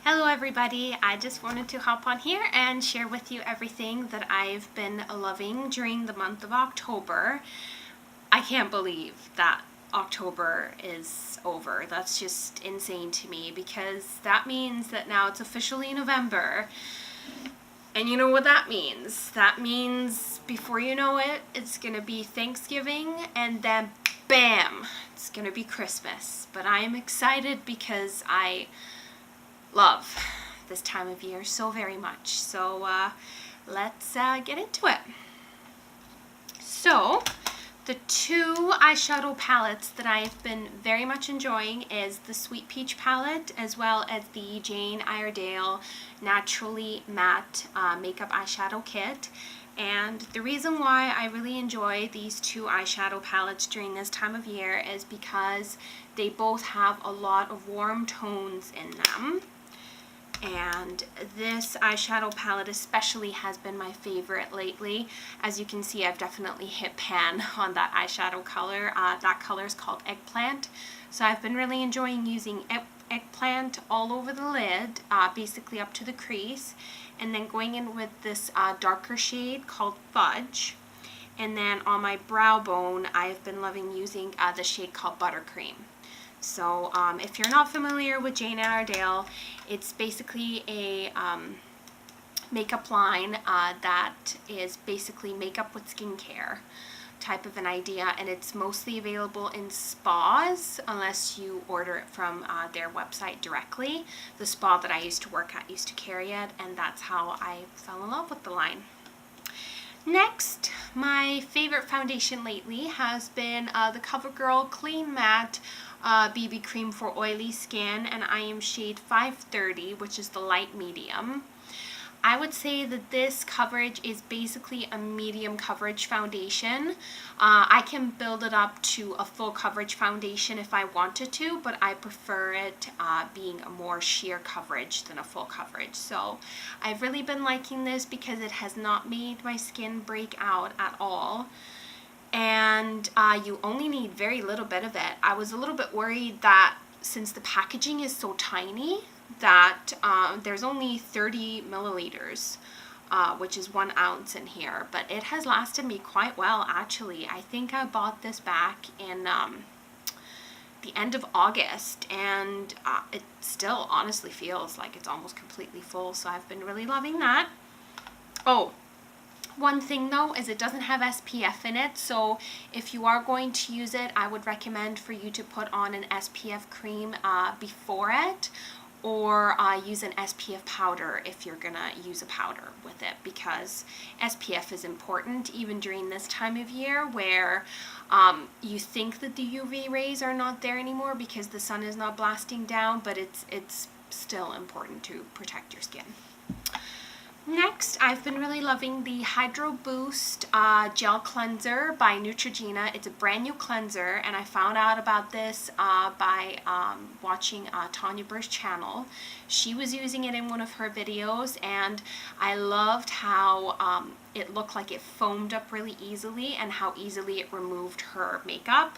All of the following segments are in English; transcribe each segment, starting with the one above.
Hello everybody, I just wanted to hop on here and share with you everything that I've been loving during the month of October. I can't believe that October is over. That's just insane to me because that means that now it's officially November. And you know what that means? That means before you know it, it's gonna be Thanksgiving and then bam, it's gonna be Christmas. But I'm excited because I love this time of year so very much. So let's get into it. So the two eyeshadow palettes that I've been very much enjoying is the Sweet Peach palette as well as the Jane Iredale Naturally Matte Makeup Eyeshadow Kit. And the reason why I really enjoy these two eyeshadow palettes during this time of year is because they both have a lot of warm tones in them. And this eyeshadow palette especially has been my favorite lately. As you can see, I've definitely hit pan on that eyeshadow color. That color is called Eggplant. So I've been really enjoying using Eggplant all over the lid, basically up to the crease. And then going in with this darker shade called Fudge. And then on my brow bone, I've been loving using the shade called Buttercream. So if you're not familiar with Jane Iredale, it's basically a makeup line that is basically makeup with skincare type of an idea, and it's mostly available in spas unless you order it from their website directly. The spa that I used to work at used to carry it, and that's how I fell in love with the line. Next, my favorite foundation lately has been the CoverGirl Clean Matte BB Cream for oily skin, and I am shade 530, which is the light medium. I would say that this coverage is basically a medium coverage foundation. I can build it up to a full coverage foundation if I wanted to, but I prefer it being a more sheer coverage than a full coverage. So I've really been liking this because it has not made my skin break out at all. And you only need very little bit of it. I was a little bit worried that since the packaging is so tiny, that there's only 30 milliliters, which is 1 ounce in here, but it has lasted me quite well actually. I think I bought this back in the end of August, and it still honestly feels like it's almost completely full, so I've been really loving that. Oh, one thing though is it doesn't have SPF in it, so if you are going to use it, I would recommend for you to put on an SPF cream before it, or use an SPF powder if you're gonna use a powder with it, because SPF is important even during this time of year where you think that the UV rays are not there anymore because the sun is not blasting down, but it's still important to protect your skin. Next, I've been really loving the Hydro Boost Gel Cleanser by Neutrogena. It's a brand new cleanser, and I found out about this by watching Tanya Burr's channel. She was using it in one of her videos, and I loved how it looked like it foamed up really easily and how easily it removed her makeup.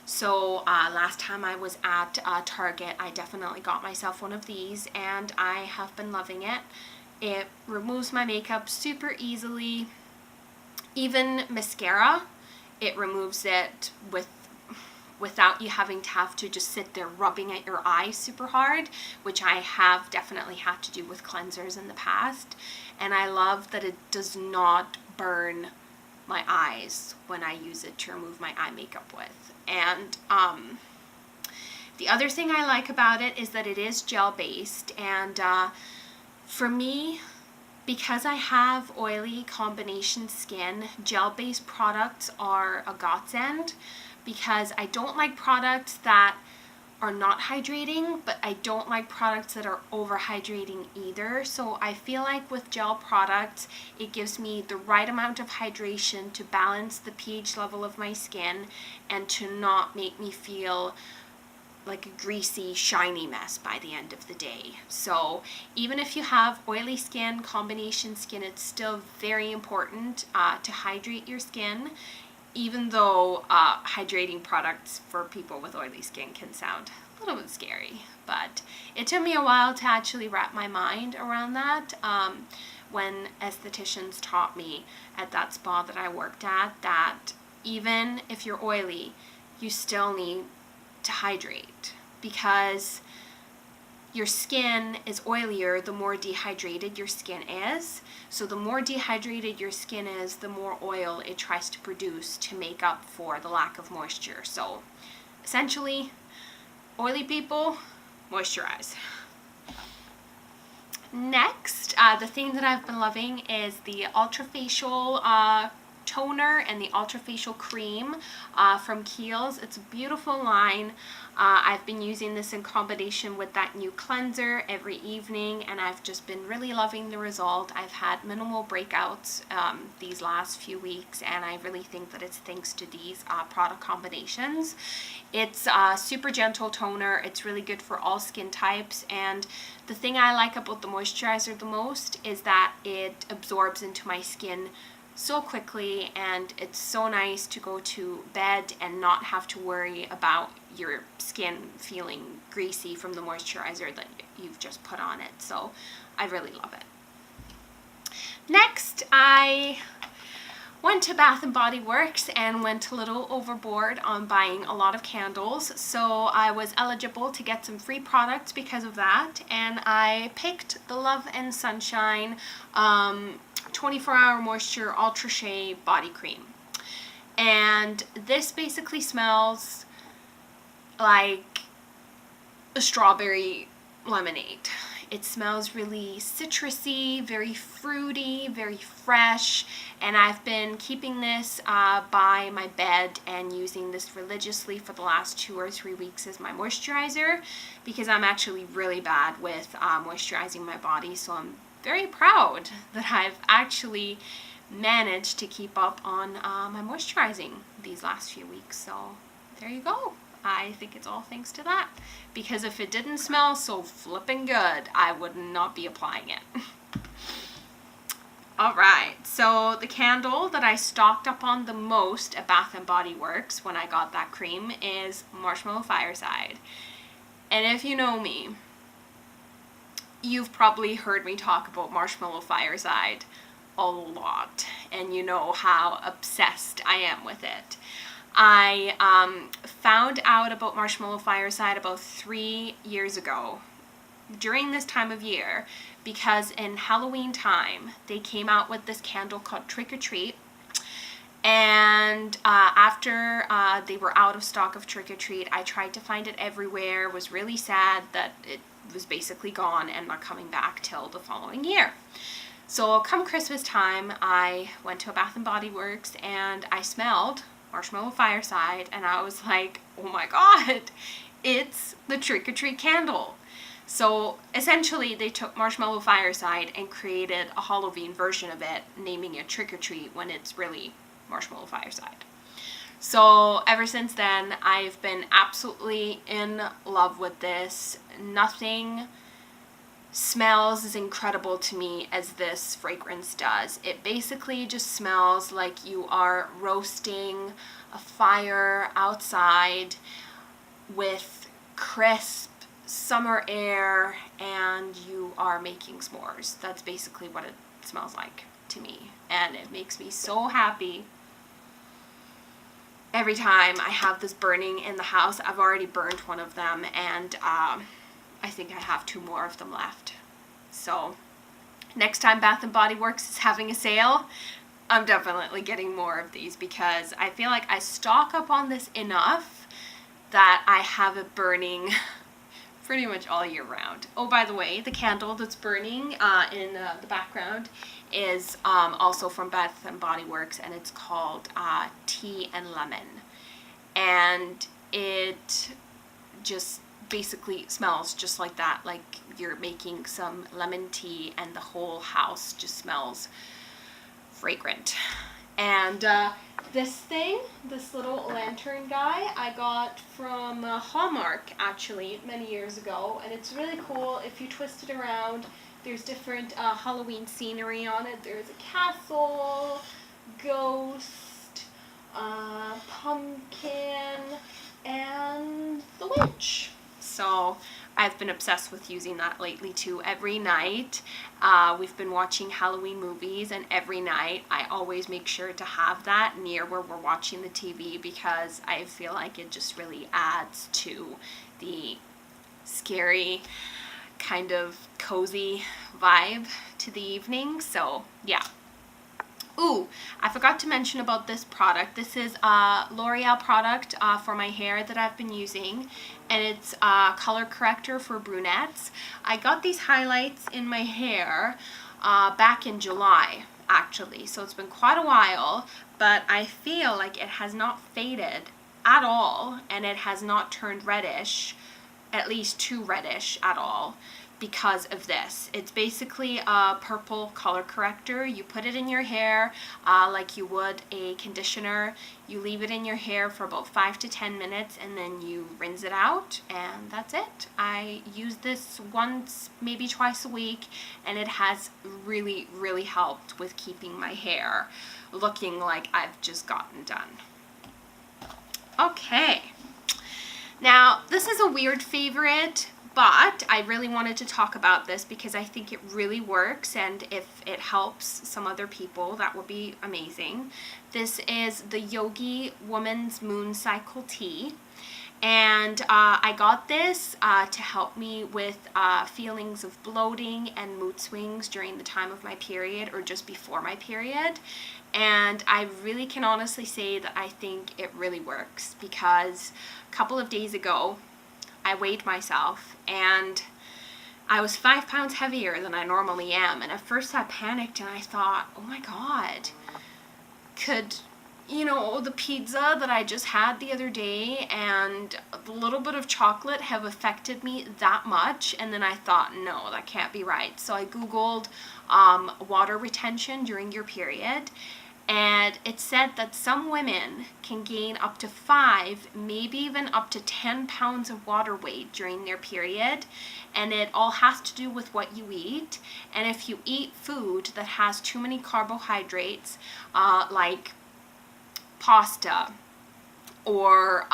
So last time I was at Target, I definitely got myself one of these, and I have been loving it. It removes my makeup super easily. Even mascara, it removes it without you having to have to just sit there rubbing at your eyes super hard, which I have definitely had to do with cleansers in the past. And I love that it does not burn my eyes when I use it to remove my eye makeup with. And the other thing I like about it is that it is gel based, and for me, because I have oily combination skin, gel-based products are a godsend, because I don't like products that are not hydrating, but I don't like products that are over-hydrating either. So I feel like with gel products, it gives me the right amount of hydration to balance the pH level of my skin and to not make me feel like a greasy, shiny mess by the end of the day. So even if you have oily skin, combination skin, it's still very important to hydrate your skin, even though hydrating products for people with oily skin can sound a little bit scary, but it took me a while to actually wrap my mind around that when estheticians taught me at that spa that I worked at that even if you're oily, you still need to hydrate, because your skin is oilier the more dehydrated your skin is. So the more dehydrated your skin is, the more oil it tries to produce to make up for the lack of moisture. So essentially, oily people, moisturize. Next, the thing that I've been loving is the Ultra Facial toner and the Ultra Facial cream from Kiehl's. It's a beautiful line. I've been using this in combination with that new cleanser every evening, and I've just been really loving the result. I've had minimal breakouts these last few weeks, and I really think that it's thanks to these product combinations. It's a super gentle toner. It's really good for all skin types, and the thing I like about the moisturizer the most is that it absorbs into my skin so quickly, and it's so nice to go to bed and not have to worry about your skin feeling greasy from the moisturizer that you've just put on it. So I really love it. Next, I went to Bath & Body Works and went a little overboard on buying a lot of candles. So I was eligible to get some free products because of that, and I picked the Love and Sunshine 24-hour moisture ultra shea body cream, and this basically smells like a strawberry lemonade. It smells really citrusy, very fruity, very fresh, and I've been keeping this by my bed and using this religiously for the last 2 or 3 weeks as my moisturizer, because I'm actually really bad with moisturizing my body. So I'm very proud that I've actually managed to keep up on my moisturizing these last few weeks. So there you go. I think it's all thanks to that, because if it didn't smell so flippin' good, I would not be applying it. Alright, so the candle that I stocked up on the most at Bath & Body Works when I got that cream is Marshmallow Fireside. And if you know me, you've probably heard me talk about Marshmallow Fireside a lot, and you know how obsessed I am with it. I found out about Marshmallow Fireside about 3 years ago during this time of year, because in Halloween time they came out with this candle called Trick or Treat, and after they were out of stock of Trick or Treat, I tried to find it everywhere. Was really sad that it was basically gone and not coming back till the following year. So come Christmas time, I went to a Bath & Body Works and I smelled Marshmallow Fireside, and I was like, oh my god, it's the Trick or Treat candle. So essentially they took Marshmallow Fireside and created a Halloween version of it, naming it Trick or Treat when it's really Marshmallow Fireside. So ever since then, I've been absolutely in love with this. Nothing smells as incredible to me as this fragrance does. It basically just smells like you are roasting a fire outside with crisp summer air, and you are making s'mores. That's basically what it smells like to me, and it makes me so happy every time I have this burning in the house. I've already burned one of them, and I think I have 2 more of them left. So next time Bath & Body Works is having a sale, I'm definitely getting more of these, because I feel like I stock up on this enough that I have it burning pretty much all year round. Oh, by the way, the candle that's burning in the background is also from Bath & Body Works, and it's called Tea and Lemon. And it just basically smells just like that, like you're making some lemon tea, and the whole house just smells fragrant. And this thing, this little lantern guy, I got from Hallmark actually many years ago, and it's really cool. If you twist it around, there's different Halloween scenery on it. There's a castle, ghost, pumpkin, and the witch. So I've been obsessed with using that lately too. Every night, we've been watching Halloween movies, and every night I always make sure to have that near where we're watching the TV, because I feel like it just really adds to the scary, kind of cozy vibe to the evening. So yeah. Ooh, I forgot to mention about this product. This is a L'Oreal product for my hair that I've been using, and it's a color corrector for brunettes. I got these highlights in my hair back in July, actually, so it's been quite a while, but I feel like it has not faded at all, and it has not turned reddish, at least too reddish at all, because of this. It's basically a purple color corrector. You put it in your hair like you would a conditioner. You leave it in your hair for about 5 to 10 minutes, and then you rinse it out, and that's it. I use this once, maybe twice a week, and it has really, really helped with keeping my hair looking like I've just gotten done. Okay. Now, this is a weird favorite, but I really wanted to talk about this because I think it really works, and if it helps some other people, that would be amazing. This is the Yogi Woman's Moon Cycle Tea, and I got this to help me with feelings of bloating and mood swings during the time of my period or just before my period. And I really can honestly say that I think it really works, because a couple of days ago, I weighed myself and I was 5 pounds heavier than I normally am. And at first I panicked and I thought, oh my God, could, the pizza that I just had the other day and a little bit of chocolate have affected me that much? And then I thought, no, that can't be right. So I Googled water retention during your period. And it said that some women can gain up to 5, maybe even up to 10 pounds of water weight during their period. And it all has to do with what you eat. And if you eat food that has too many carbohydrates, like pasta or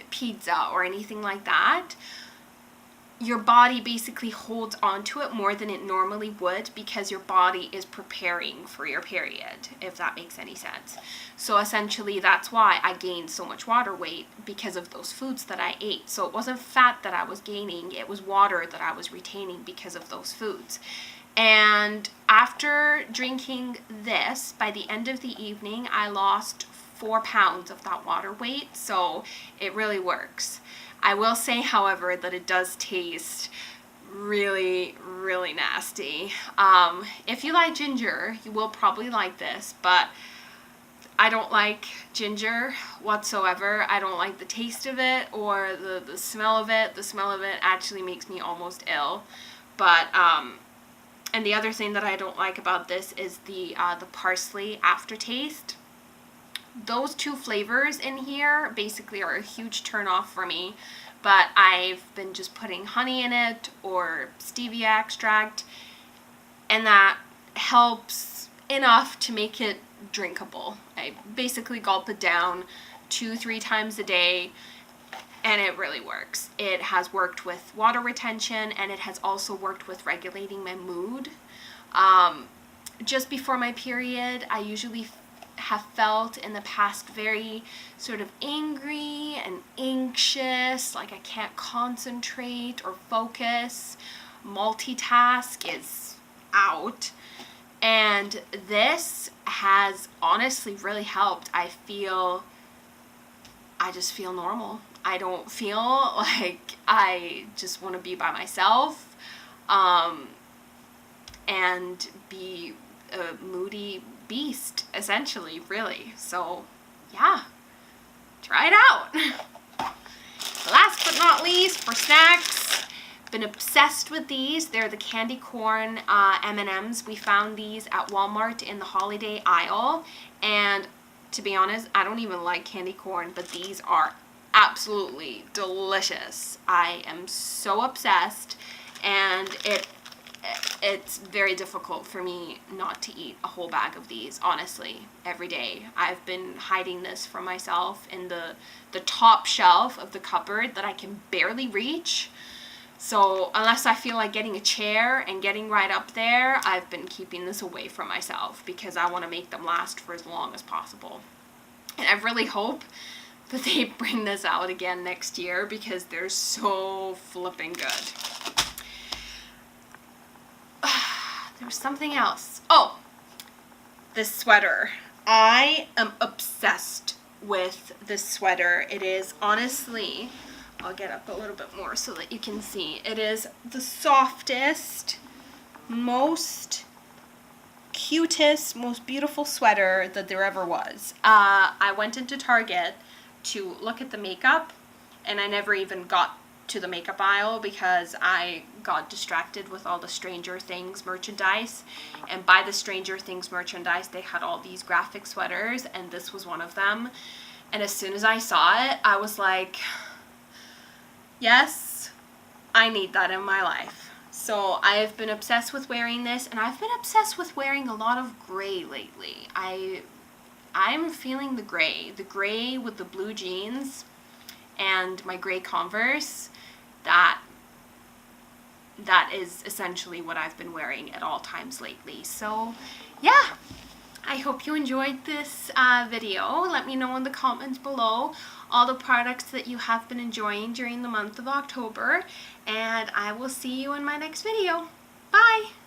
pizza or anything like that, your body basically holds onto it more than it normally would, because your body is preparing for your period, if that makes any sense. So essentially that's why I gained so much water weight, because of those foods that I ate. So it wasn't fat that I was gaining, it was water that I was retaining because of those foods. And after drinking this, by the end of the evening, I lost 4 pounds of that water weight, so it really works. I will say, however, that it does taste really, really nasty. If you like ginger, you will probably like this, but I don't like ginger whatsoever. I don't like the taste of it or the smell of it. The smell of it actually makes me almost ill. But, and the other thing that I don't like about this is the parsley aftertaste. Those two flavors in here basically are a huge turn off for me, but I've been just putting honey in it or stevia extract, and that helps enough to make it drinkable. I basically gulp it down 2-3 times a day, and it really works. It has worked with water retention, and it has also worked with regulating my mood. Just before my period, I usually have felt in the past very sort of angry and anxious, like I can't concentrate or focus. Multitask is out. And this has honestly really helped. I just feel normal. I don't feel like I just want to be by myself and be a moody beast, essentially, really. So yeah, try it out. Last but not least, for snacks, been obsessed with these. They're the candy corn M&Ms. We found these at Walmart in the holiday aisle, and to be honest, I don't even like candy corn, but these are absolutely delicious. I am so obsessed, and it's very difficult for me not to eat a whole bag of these, honestly, every day. I've been hiding this from myself in the top shelf of the cupboard that I can barely reach. So unless I feel like getting a chair and getting right up there, I've been keeping this away from myself because I want to make them last for as long as possible. And I really hope that they bring this out again next year because they're so flipping good. There was something else. Oh, this sweater. I am obsessed with this sweater. It is honestly, I'll get up a little bit more so that you can see. It is the softest, most cutest, most beautiful sweater that there ever was. I went into Target to look at the makeup, and I never even got to the makeup aisle because I got distracted with all the Stranger Things merchandise. And by the Stranger Things merchandise, they had all these graphic sweaters, and this was one of them. And as soon as I saw it, I was like, yes, I need that in my life. So I've been obsessed with wearing this, and I've been obsessed with wearing a lot of gray lately. I'm feeling the gray with the blue jeans and my gray Converse. That is essentially what I've been wearing at all times lately. So yeah, I hope you enjoyed this video. Let me know in the comments below all the products that you have been enjoying during the month of October, and I will see you in my next video. Bye!